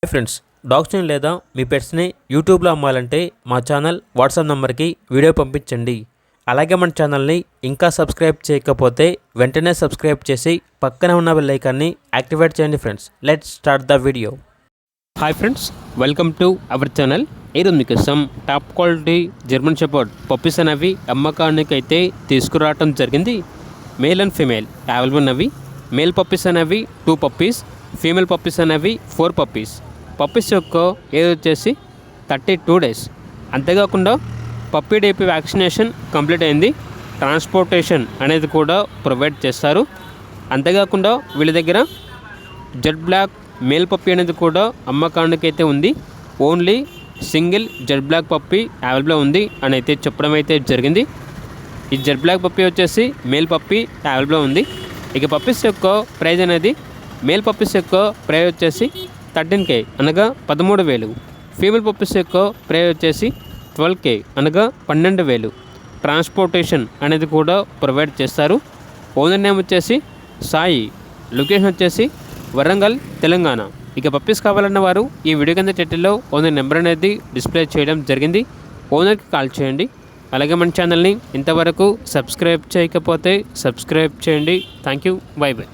Hi friends, డాగ్స్ని లేదా మీ పెట్స్ని యూట్యూబ్లో అమ్మాలంటే మా ఛానల్ వాట్సాప్ నెంబర్కి వీడియో పంపించండి. అలాగే మన ఛానల్ని ఇంకా సబ్స్క్రైబ్ చేయకపోతే వెంటనే సబ్స్క్రైబ్ చేసి పక్కనే ఉన్న బెల్ ఐకాన్ని యాక్టివేట్ చేయండి. Friends, let's start the video. Hi friends, welcome to our channel. ఈరోజు మీకోసం top quality German shepherd puppies అనేవి అమ్మకానికి అయితే తీసుకురావడం జరిగింది. మేల్ అండ్ ఫీమేల్ అవైలబుల్ ఉన్నవి. మేల్ పప్పీస్ అనేవి 2 పప్పీస్, ఫీమేల్ పప్పీస్ అనేవి 4 పప్పీస్. పప్పీస్ యొక్క ఏజ్ వచ్చేసి 32 డేస్. అంతేకాకుండా పప్పీ డేపీ వ్యాక్సినేషన్ కంప్లీట్ అయింది. ట్రాన్స్పోర్టేషన్ అనేది కూడా ప్రొవైడ్ చేస్తారు. అంతేకాకుండా వీళ్ళ దగ్గర జెడ్ బ్లాక్ మేల్ పప్పీ అనేది కూడా అమ్మకానికి అయితే ఉంది. Only single jet black puppy available ఉంది అని అయితే చెప్పడం అయితే జరిగింది. ఈ జెడ్ బ్లాక్ పప్పీ వచ్చేసి మేల్ పప్పీ అవైలబుల్ ఉంది. ఇక పప్పీస్ యొక్క ప్రైజ్ అనేది మేల్ పప్పీస్ యొక్క ప్రైజ్ వచ్చేసి 13K అనగా 13,000. ఫీమేల్ పప్పీస్ యొక్క ప్రైజ్ వచ్చేసి 12K అనగా 12,000. ట్రాన్స్పోర్టేషన్ అనేది కూడా ప్రొవైడ్ చేస్తారు. ఓనర్ నేమ్ వచ్చేసి సాయి. లొకేషన్ వచ్చేసి వరంగల్, తెలంగాణ. ఇక పప్పీస్ కావాలన్న వారు ఈ వీడియో కింద టైటిల్లో ఓనర్ నెంబర్ అనేది డిస్ప్లే చేయడం జరిగింది. ఓనర్కి కాల్ చేయండి. అలాగే మన ఛానల్ని ఇంతవరకు సబ్స్క్రైబ్ చేయకపోతే సబ్స్క్రైబ్ చేయండి. Thank you. By by.